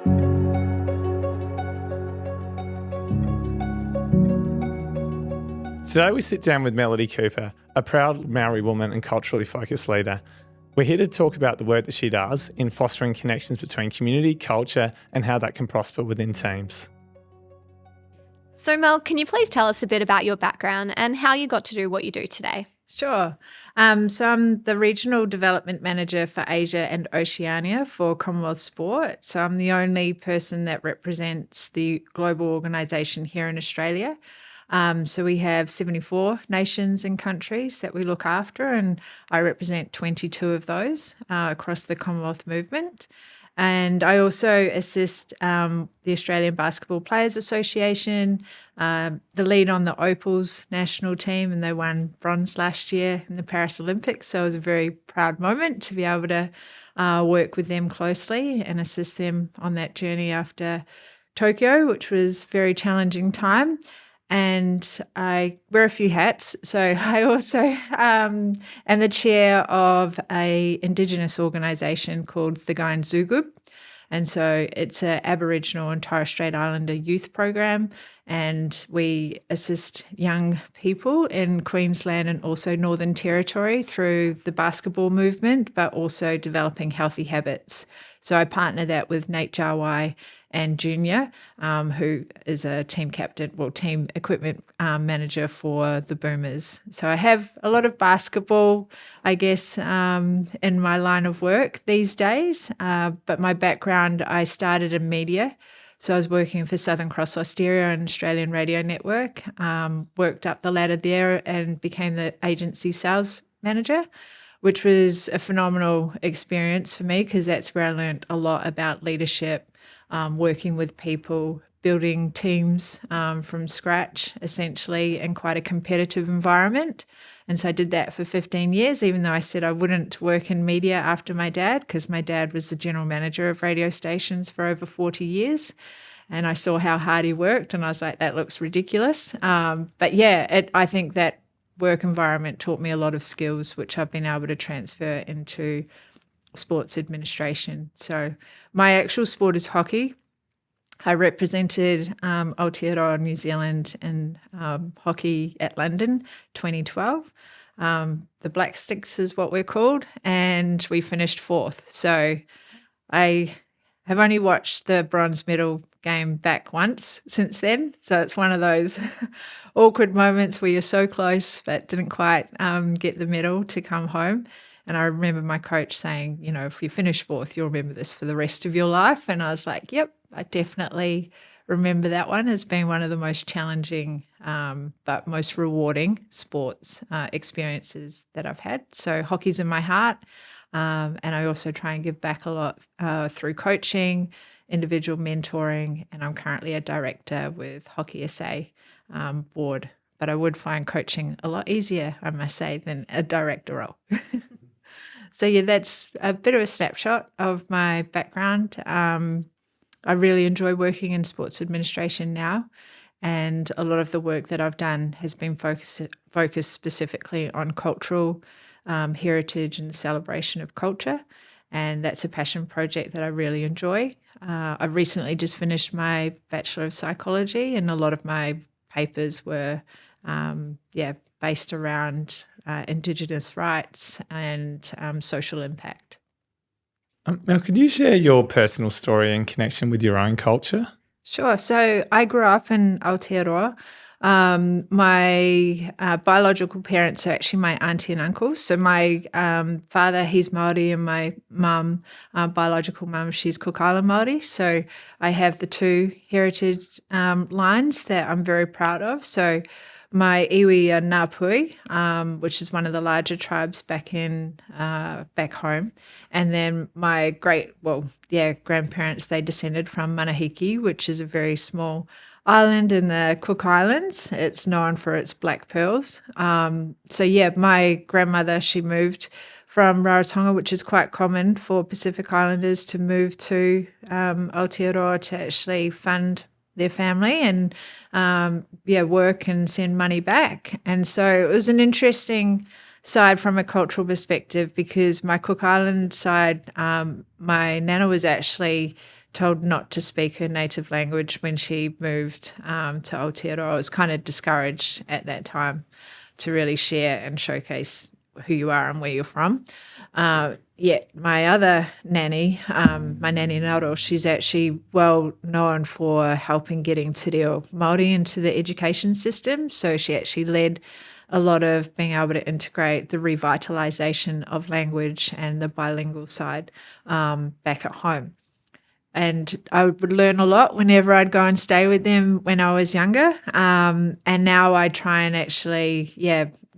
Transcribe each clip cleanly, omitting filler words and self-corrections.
Today we sit down with Melody Cooper, a proud Maori woman and culturally focused leader. We're here to talk about the work that she does in fostering connections between community, culture, and how that can prosper within teams. So Mel, can you please tell us a bit about your background and how you got to do what you do today? Sure. So I'm the Regional Development Manager for Asia and Oceania for Commonwealth Sport. So I'm the only person that represents the global organisation here in Australia. So we have 74 nations and countries that we look after, and I represent 22 of those across the Commonwealth movement. And I also assist the Australian Basketball Players Association, the lead on the Opals national team, and they won bronze last year in the Paris Olympics. So it was a very proud moment to be able to work with them closely and assist them on that journey after Tokyo, which was a very challenging time. And I wear a few hats. So I also am the chair of a Indigenous organisation called the Guyan Zugub. And so it's an Aboriginal and Torres Strait Islander youth program. And we assist young people in Queensland and also Northern Territory through the basketball movement, but also developing healthy habits. So I partner that with Nate Jarwai and Junior, who is a team captain, team equipment manager for the Boomers. So I have a lot of basketball, I guess, in my line of work these days. But my background, I started in media. So I was working for Southern Cross Austereo and Australian Radio Network, worked up the ladder there and became the agency sales manager, which was a phenomenal experience for me because that's where I learned a lot about leadership, working with people, building teams from scratch, essentially, in quite a competitive environment. And so I did that for 15 years, even though I said I wouldn't work in media after my dad, because my dad was the general manager of radio stations for over 40 years. And I saw how hard he worked, and I was like, that looks ridiculous. But yeah, I think that work environment taught me a lot of skills, which I've been able to transfer into sports administration. So my actual sport is hockey. I represented Aotearoa New Zealand in hockey at London 2012. The Black Sticks is what we're called, and we finished fourth. So I have only watched the bronze medal game back once since then. So it's one of those awkward moments where you're so close but didn't quite get the medal to come home. And I remember my coach saying, you know, if you finish fourth, you'll remember this for the rest of your life. And I was like, yep, I definitely remember that one as being one of the most challenging but most rewarding sports experiences that I've had. So hockey's in my heart. And I also try and give back a lot through coaching, individual mentoring, and I'm currently a director with Hockey SA board. But I would find coaching a lot easier, I must say, than a director role. So yeah, that's a bit of a snapshot of my background. I really enjoy working in sports administration now, and a lot of the work that I've done has been focused specifically on cultural heritage and celebration of culture, and that's a passion project that I really enjoy. I've recently just finished my Bachelor of Psychology, and a lot of my papers were based around Indigenous rights and social impact. Now, could you share your personal story and connection with your own culture? Sure. So I grew up in Aotearoa. My biological parents are actually my auntie and uncle. So my father, he's Māori, and my mum, biological mum, she's Cook Island Māori. So I have the two heritage lines that I'm very proud of. So my iwi are Ngāpui, which is one of the larger tribes back home. And then my grandparents, they descended from Manahiki, which is a very small island in the Cook Islands. It's known for its black pearls. My grandmother, she moved from Rarotonga, which is quite common for Pacific Islanders to move to Aotearoa to actually fund their family and work and send money back. And so it was an interesting side from a cultural perspective because my Cook Island side, my nana was actually told not to speak her native language when she moved to Aotearoa. I was kind of discouraged at that time to really share and showcase who you are and where you're from. Yet my other nanny, my nanny Nauro, she's actually well known for helping getting te reo Māori into the education system. So she actually led a lot of being able to integrate the revitalisation of language and the bilingual side back at home. And I would learn a lot whenever I'd go and stay with them when I was younger. And now I try and actually,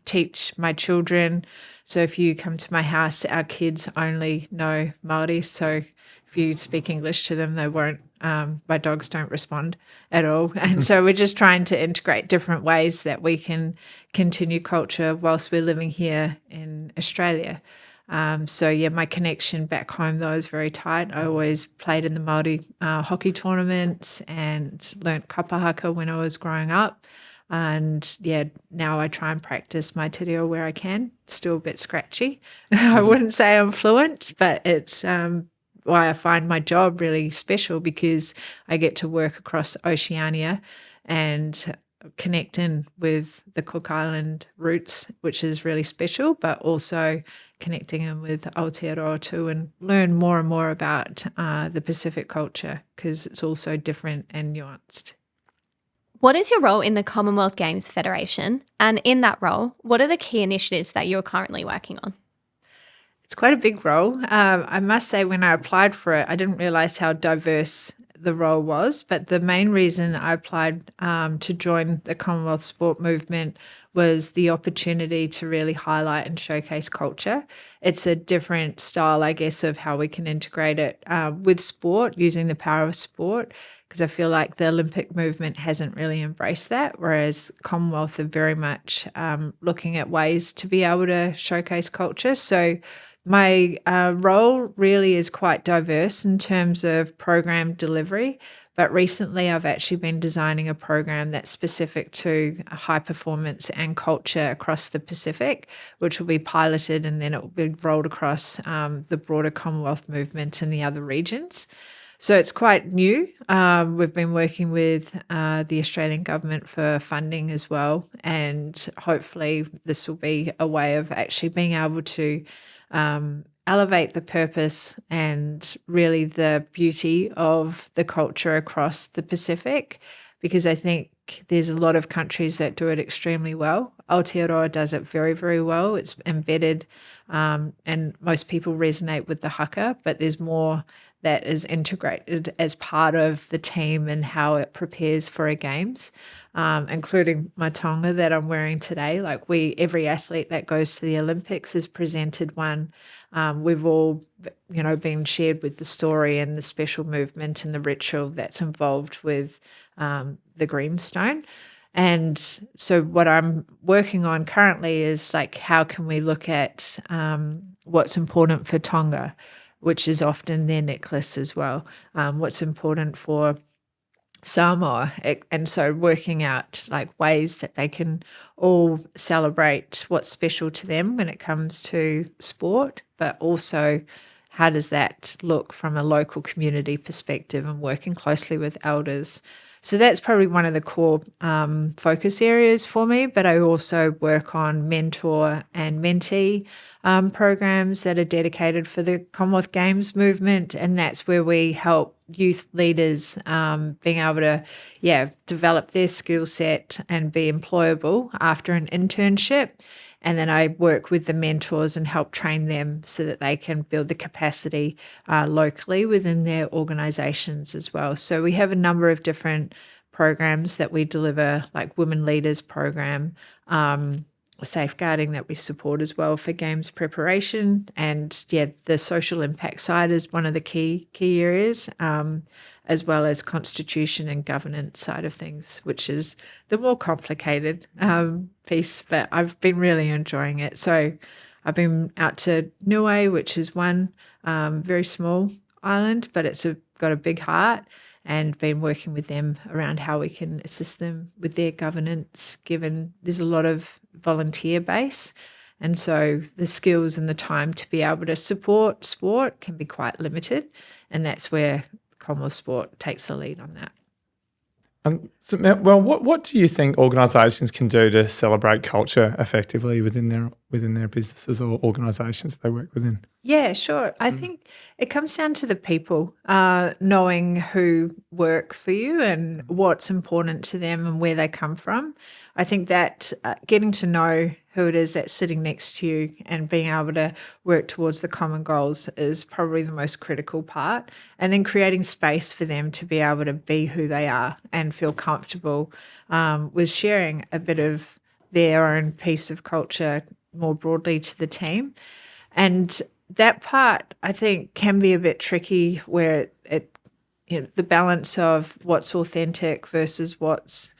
teach my children. So if you come to my house, our kids only know Māori. So if you speak English to them, they won't. My dogs don't respond at all. And so we're just trying to integrate different ways that we can continue culture whilst we're living here in Australia. My connection back home, though, is very tight. I always played in the Māori hockey tournaments and learnt kapahaka when I was growing up. And, now I try and practice my te reo where I can. Still a bit scratchy. I wouldn't say I'm fluent, but it's why I find my job really special, because I get to work across Oceania and connect in with the Cook Island roots, which is really special, but also connecting in with Aotearoa too, and learn more and more about the Pacific culture, because it's also different and nuanced. What is your role in the Commonwealth Games Federation? And in that role, what are the key initiatives that you're currently working on? It's quite a big role. I must say, when I applied for it, I didn't realise how diverse the role was. But the main reason I applied to join the Commonwealth sport movement was the opportunity to really highlight and showcase culture. It's a different style, I guess, of how we can integrate it with sport, using the power of sport, because I feel like the Olympic movement hasn't really embraced that, whereas Commonwealth are very much looking at ways to be able to showcase culture. So my role really is quite diverse in terms of program delivery, but recently I've actually been designing a program that's specific to high performance and culture across the Pacific, which will be piloted and then it will be rolled across the broader Commonwealth movement in the other regions. So it's quite new. We've been working with the Australian government for funding as well, and hopefully this will be a way of actually being able to elevate the purpose and really the beauty of the culture across the Pacific, because I think there's a lot of countries that do it extremely well. Aotearoa does it very, very well. It's embedded and most people resonate with the haka, but there's more that is integrated as part of the team and how it prepares for a games, including my tonga that I'm wearing today. Like every athlete that goes to the Olympics is presented one. We've all, been shared with the story and the special movement and the ritual that's involved with the greenstone. And so what I'm working on currently is like, how can we look at what's important for Tonga, which is often their necklace as well, what's important for Samoa, and so working out like ways that they can all celebrate what's special to them when it comes to sport, but also how does that look from a local community perspective and working closely with elders. So that's probably one of the core focus areas for me, but I also work on mentor and mentee programs that are dedicated for the Commonwealth Games movement, and that's where we help youth leaders being able to, develop their skill set and be employable after an internship. And then I work with the mentors and help train them so that they can build the capacity locally within their organisations as well. So we have a number of different programs that we deliver, like Women Leaders program, safeguarding that we support as well for games preparation. And the social impact side is one of the key areas, as well as constitution and governance side of things, which is the more complicated piece, but I've been really enjoying it. So I've been out to Niue, which is one very small island, but it's got a big heart, and been working with them around how we can assist them with their governance, given there's a lot of volunteer base. And so the skills and the time to be able to support sport can be quite limited. And that's where Commonwealth Sport takes the lead on that. So, well, what do you think organisations can do to celebrate culture effectively within their businesses or organisations they work within? Yeah, sure. I think it comes down to the people, knowing who work for you and what's important to them and where they come from. I think that getting to know who it is that's sitting next to you and being able to work towards the common goals is probably the most critical part. And then creating space for them to be able to be who they are and feel comfortable with sharing a bit of their own piece of culture more broadly to the team. And that part, I think, can be a bit tricky where the balance of what's authentic versus what's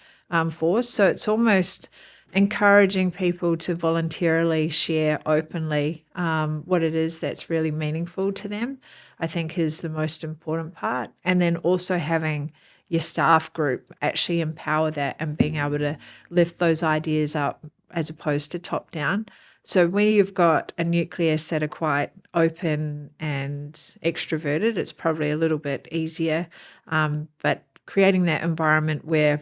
forced. So it's almost encouraging people to voluntarily share openly what it is that's really meaningful to them, I think is the most important part. And then also having your staff group actually empower that and being able to lift those ideas up as opposed to top down. So when you've got a nucleus that are quite open and extroverted, it's probably a little bit easier. But creating that environment where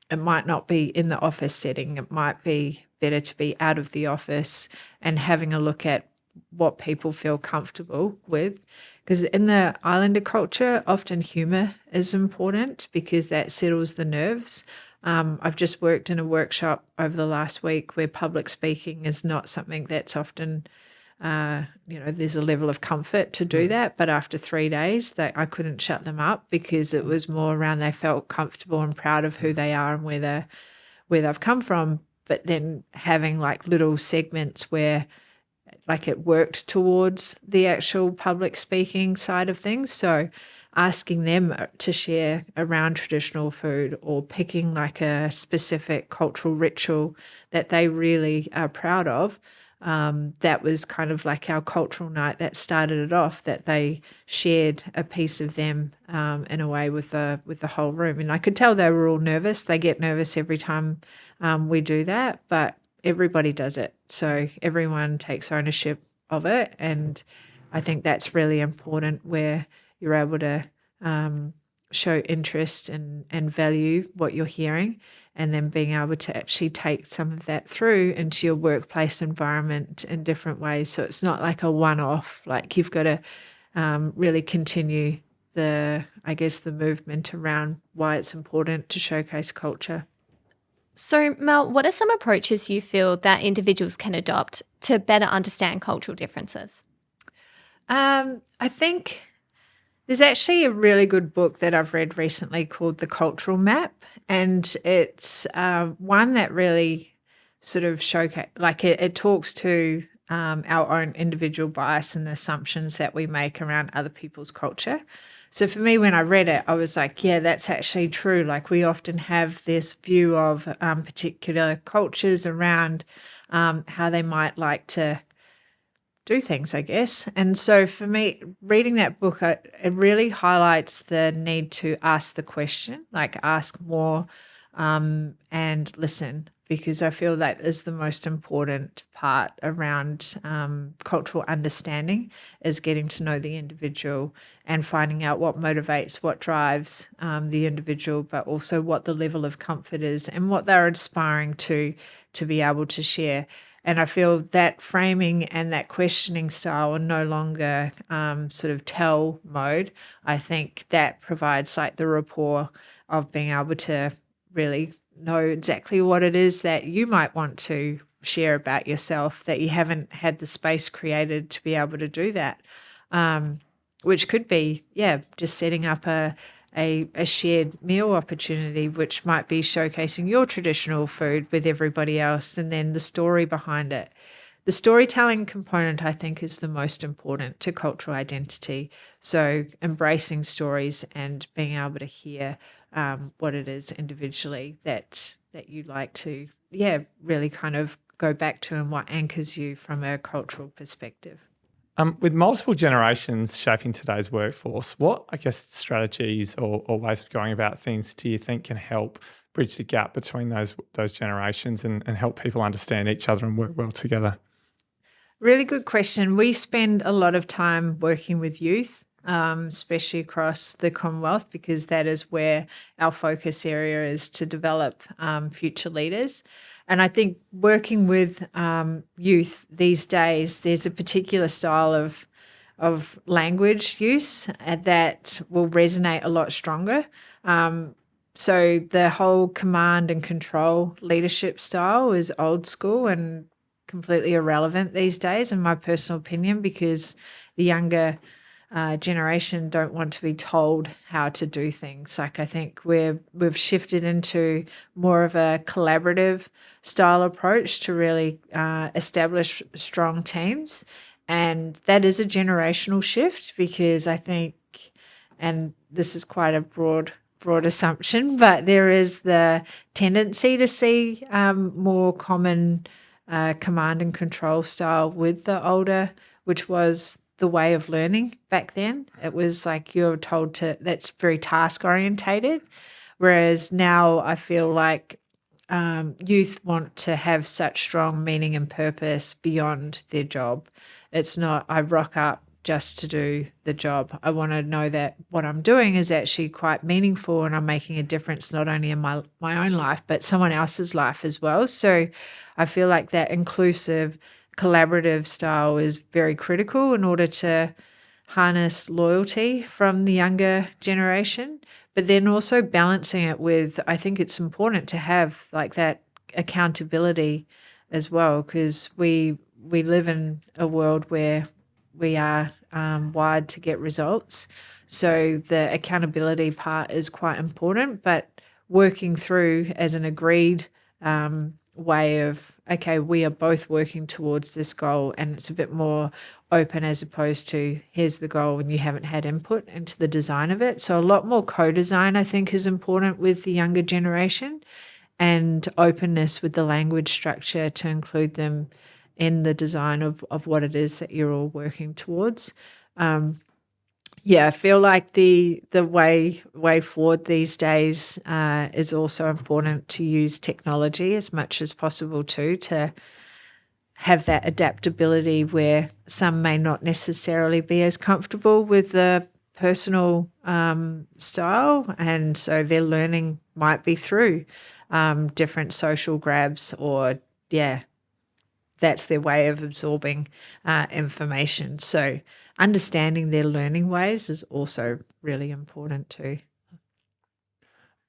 it might not be in the office setting, it might be better to be out of the office and having a look at what people feel comfortable with. Because in the Islander culture, often humour is important because that settles the nerves. I've just worked in a workshop over the last week where public speaking is not something that's often, there's a level of comfort to do that. But after 3 days, I couldn't shut them up because it was more around they felt comfortable and proud of who they are and where they've come from. But then having like little segments where like it worked towards the actual public speaking side of things. So asking them to share around traditional food or picking like a specific cultural ritual that they really are proud of. That was kind of like our cultural night that started it off, that they shared a piece of them in a way with the whole room. And I could tell they were all nervous. They get nervous every time we do that, but everybody does it. So everyone takes ownership of it. And I think that's really important where you're able to show interest and value what you're hearing, and then being able to actually take some of that through into your workplace environment in different ways. So it's not like a one-off, like you've got to really continue the movement around why it's important to showcase culture. So, Mel, what are some approaches you feel that individuals can adopt to better understand cultural differences? I think there's actually a really good book that I've read recently called The Cultural Map, and it's one that really sort of it talks to our own individual bias and the assumptions that we make around other people's culture. So for me, when I read it, I was like, yeah, that's actually true. Like we often have this view of particular cultures around how they might like to do things, I guess. And so for me, reading that book, it really highlights the need to ask the question, like ask more and listen, because I feel that is the most important part around cultural understanding, is getting to know the individual and finding out what motivates, what drives the individual, but also what the level of comfort is and what they're aspiring to be able to share. And I feel that framing and that questioning style are no longer sort of tell mode. I think that provides like the rapport of being able to really know exactly what it is that you might want to share about yourself, that you haven't had the space created to be able to do that, which could be, just setting up a shared meal opportunity, which might be showcasing your traditional food with everybody else, and then the story behind it. The storytelling component, I think, is the most important to cultural identity. So embracing stories and being able to hear what it is individually that you like to, really kind of go back to, and what anchors you from a cultural perspective. With multiple generations shaping today's workforce, what, I guess, strategies or ways of going about things do you think can help bridge the gap between those generations and help people understand each other and work well together? Really good question. We spend a lot of time working with youth especially across the Commonwealth, because that is where our focus area is to develop future leaders. And I think working with youth these days, there's a particular style of language use that will resonate a lot stronger. So the whole command and control leadership style is old school and completely irrelevant these days, in my personal opinion, because the younger generation don't want to be told how to do things. Like, I think we've shifted into more of a collaborative style approach to really establish strong teams. And that is a generational shift, because I think, and this is quite a broad assumption, but there is the tendency to see more common command and control style with the older, which was the way of learning back then. It was like you're told to, that's very task orientated. Whereas now I feel like youth want to have such strong meaning and purpose beyond their job. It's not, I rock up just to do the job. I want to know that what I'm doing is actually quite meaningful and I'm making a difference not only in my own life, but someone else's life as well. So I feel like that inclusive, collaborative style is very critical in order to harness loyalty from the younger generation, but then also balancing it with, I think it's important to have like that accountability as well, because we live in a world where we are wired to get results. So the accountability part is quite important, but working through as an agreed way of, okay, we are both working towards this goal, and it's a bit more open as opposed to here's the goal and you haven't had input into the design of it. So a lot more co-design, I think, is important with the younger generation, and openness with the language structure to include them in the design of what it is that you're all working towards. I feel like the way forward these days is also important to use technology as much as possible too, to have that adaptability where some may not necessarily be as comfortable with the personal style, and so their learning might be through different social grabs, or that's their way of absorbing information. So understanding their learning ways is also really important too.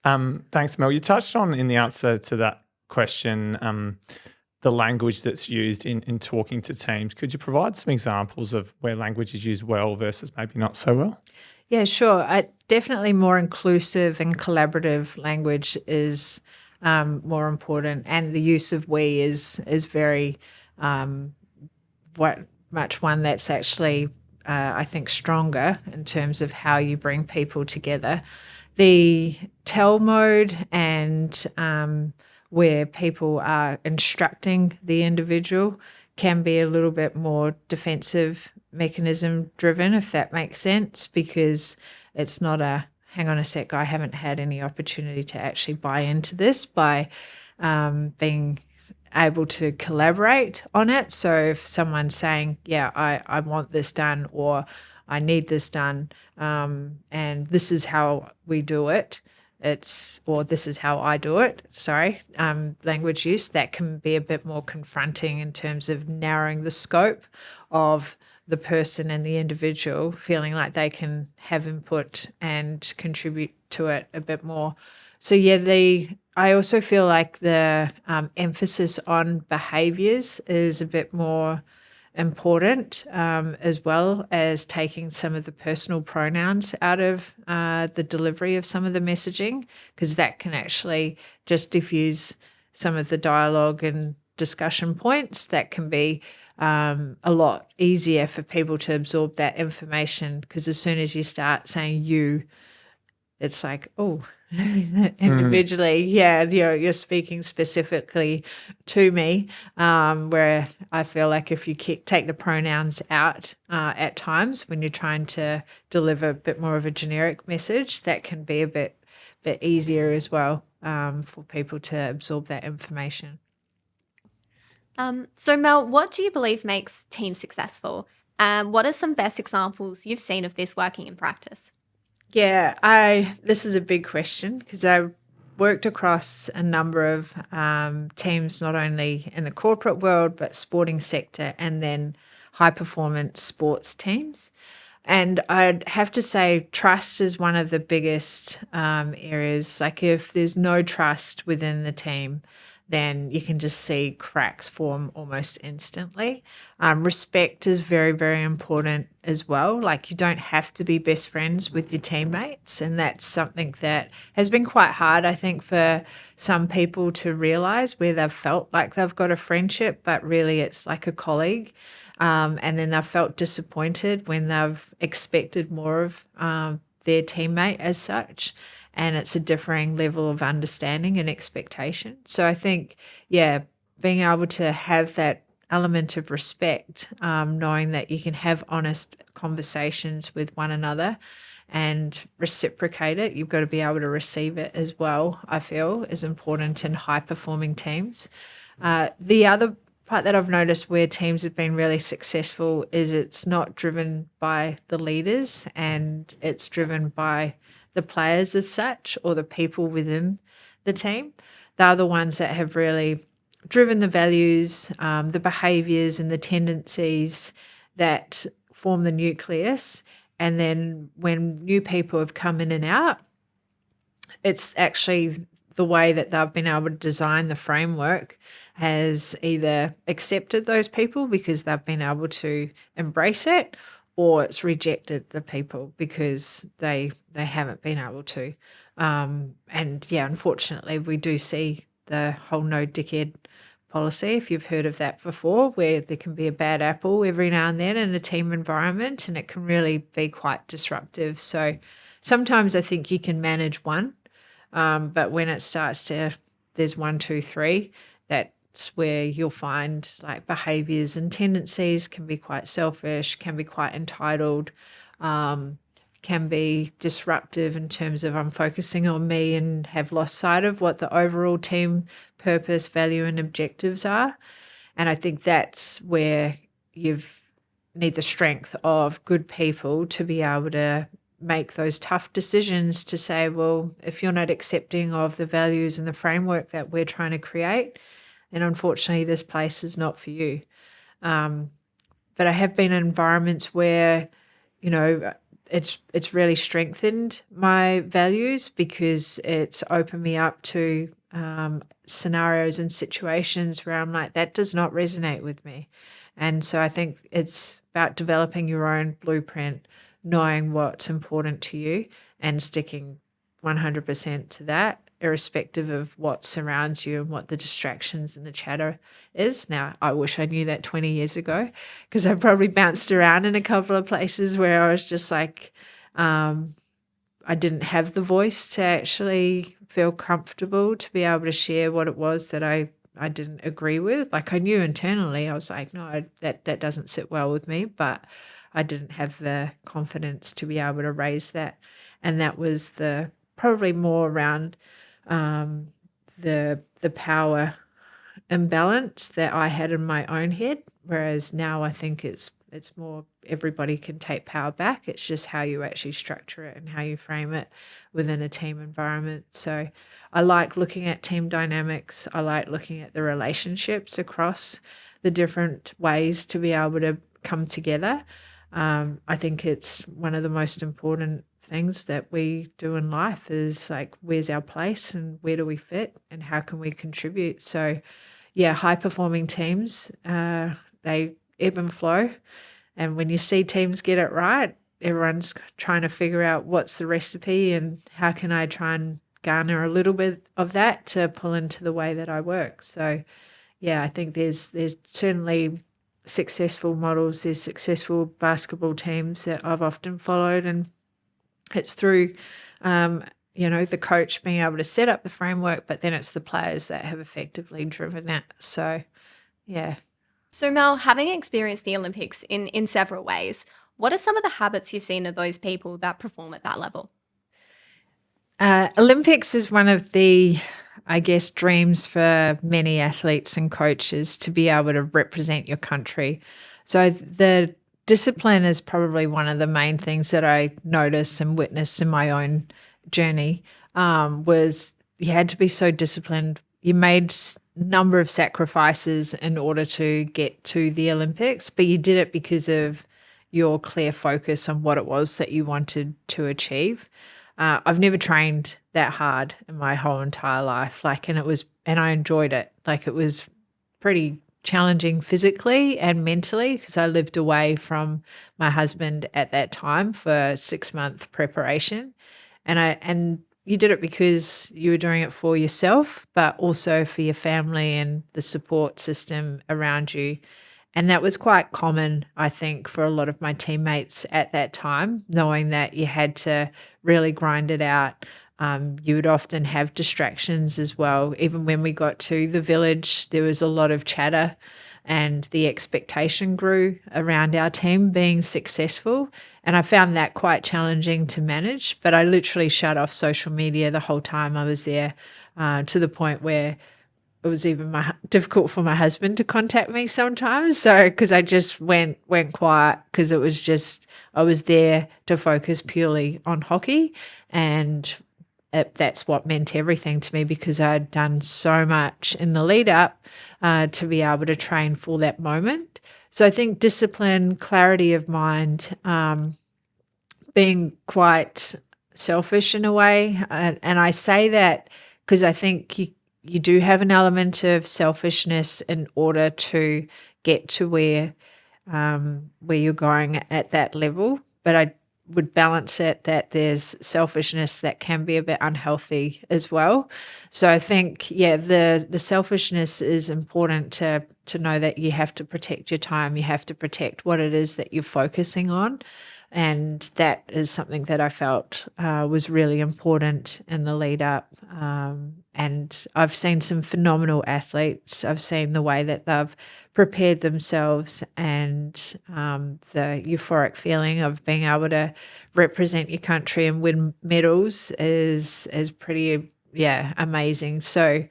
Thanks, Mel. You touched on in the answer to that question the language that's used in talking to teams. Could you provide some examples of where language is used well versus maybe not so well? Yeah, sure. Definitely more inclusive and collaborative language is more important, and the use of we is very much one that's actually I think stronger in terms of how you bring people together. The tell mode and where people are instructing the individual can be a little bit more defensive mechanism driven, if that makes sense, because it's not a hang on a sec, I haven't had any opportunity to actually buy into this by being able to collaborate on it. So if someone's saying, yeah, I want this done, or I need this done, and this is how we do it, or this is how I do it, language use, that can be a bit more confronting in terms of narrowing the scope of the person and the individual feeling like they can have input and contribute to it a bit more. So I also feel like the emphasis on behaviours is a bit more important, as well as taking some of the personal pronouns out of the delivery of some of the messaging, because that can actually just diffuse some of the dialogue and discussion points. That can be a lot easier for people to absorb that information, because as soon as you start saying you, it's like, oh, individually, you're speaking specifically to me, where I feel like if you take the pronouns out at times when you're trying to deliver a bit more of a generic message, that can be a bit easier as well for people to absorb that information. So Mel, what do you believe makes teams successful? What are some best examples you've seen of this working in practice? Yeah, this is a big question because I worked across a number of teams, not only in the corporate world, but sporting sector and then high performance sports teams. And I'd have to say trust is one of the biggest areas. Like if there's no trust within the team, then you can just see cracks form almost instantly. Respect is very, very important as well. Like you don't have to be best friends with your teammates. And that's something that has been quite hard, I think, for some people to realize where they've felt like they've got a friendship, but really it's like a colleague. And then they've felt disappointed when they've expected more of their teammate as such. And it's a differing level of understanding and expectation. So I think, yeah, being able to have that element of respect, knowing that you can have honest conversations with one another and reciprocate it. You've got to be able to receive it as well, I feel, is important in high-performing teams. The other part that I've noticed where teams have been really successful is it's not driven by the leaders and it's driven by the players as such or the people within the team. They're the ones that have really driven the values, the behaviours and the tendencies that form the nucleus. And then when new people have come in and out, it's actually the way that they've been able to design the framework has either accepted those people because they've been able to embrace it, or it's rejected the people because they haven't been able to. And yeah, unfortunately, we do see the whole no dickhead policy, if you've heard of that before, where there can be a bad apple every now and then in a team environment, and it can really be quite disruptive. So sometimes I think you can manage one, but when it starts to, there's 1, 2, 3, that's where you'll find like behaviours and tendencies can be quite selfish, can be quite entitled, can be disruptive in terms of I'm focusing on me and have lost sight of what the overall team purpose, value and objectives are. And I think that's where you've need the strength of good people to be able to make those tough decisions to say, well, if you're not accepting of the values and the framework that we're trying to create, then unfortunately this place is not for you. But I have been in environments where, you know, it's really strengthened my values because it's opened me up to scenarios and situations where I'm like, that does not resonate with me. And so I think it's about developing your own blueprint, knowing what's important to you and sticking 100% to that, irrespective of what surrounds you and what the distractions and the chatter is. Now, I wish I knew that 20 years ago because I probably bounced around in a couple of places where I was just like, I didn't have the voice to actually feel comfortable to be able to share what it was that I didn't agree with. Like I knew internally, I was like, no, that doesn't sit well with me, but I didn't have the confidence to be able to raise that. And that was the probably more around the power imbalance that I had in my own head, whereas now I think it's more everybody can take power back. It's just how you actually structure it and how you frame it within a team environment. So I like looking at team dynamics. I like looking at the relationships across the different ways to be able to come together. I think it's one of the most important things that we do in life is like, where's our place and where do we fit and how can we contribute? So yeah, high performing teams, they ebb and flow. And when you see teams get it right, everyone's trying to figure out what's the recipe and how can I try and garner a little bit of that to pull into the way that I work. So yeah, I think there's certainly successful models, there's successful basketball teams that I've often followed, and it's through the coach being able to set up the framework, but then it's the players that have effectively driven it. So yeah. So Mel, having experienced the Olympics in several ways, what are some of the habits you've seen of those people that perform at that level? Olympics is one of the, I guess, dreams for many athletes and coaches to be able to represent your country. So the discipline is probably one of the main things that I noticed and witnessed in my own journey. Was you had to be so disciplined. You made number of sacrifices in order to get to the Olympics, but you did it because of your clear focus on what it was that you wanted to achieve. I've never trained that hard in my whole entire life, and I enjoyed it. Like, it was pretty challenging physically and mentally because I lived away from my husband at that time for 6-month preparation, and you did it because you were doing it for yourself, but also for your family and the support system around you. And that was quite common, I think, for a lot of my teammates at that time, knowing that you had to really grind it out. You would often have distractions as well. Even when we got to the village, there was a lot of chatter and the expectation grew around our team being successful. And I found that quite challenging to manage, but I literally shut off social media the whole time I was there, to the point where it was even difficult for my husband to contact me sometimes. So, because I just went quiet, because it was just, I was there to focus purely on hockey, and that's what meant everything to me, because I'd done so much in the lead up to be able to train for that moment. So I think discipline, clarity of mind, being quite selfish in a way. And I say that because I think you do have an element of selfishness in order to get to where you're going at that level. But I would balance it that there's selfishness that can be a bit unhealthy as well. So I think, the selfishness is important to know that you have to protect your time. You have to protect what it is that you're focusing on. And that is something that I felt was really important in the lead up. And I've seen some phenomenal athletes. I've seen the way that they've prepared themselves, and the euphoric feeling of being able to represent your country and win medals is pretty, amazing. So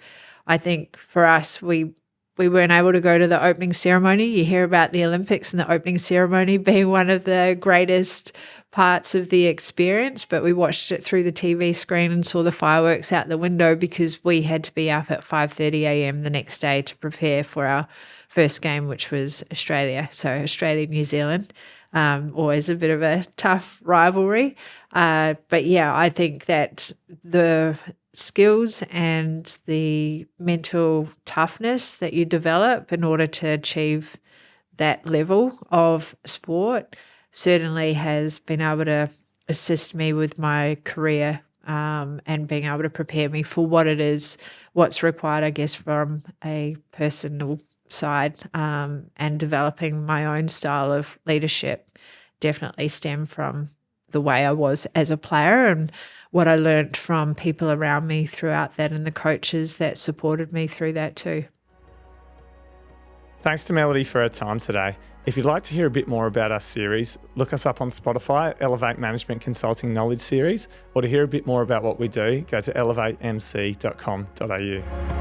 I think for us, we weren't able to go to the opening ceremony. You hear about the Olympics and the opening ceremony being one of the greatest parts of the experience, but we watched it through the TV screen and saw the fireworks out the window because we had to be up at 5:30 a.m. the next day to prepare for our first game, which was Australia. So Australia-New Zealand, always a bit of a tough rivalry. But I think that the skills and the mental toughness that you develop in order to achieve that level of sport certainly has been able to assist me with my career, and being able to prepare me for what it is, what's required, I guess, from a personal side, and developing my own style of leadership definitely stem from the way I was as a player and what I learned from people around me throughout that, and the coaches that supported me through that too. Thanks to Melody for her time today. If you'd like to hear a bit more about our series, look us up on Spotify, Elevate Management Consulting Knowledge Series, or to hear a bit more about what we do, go to elevatemc.com.au.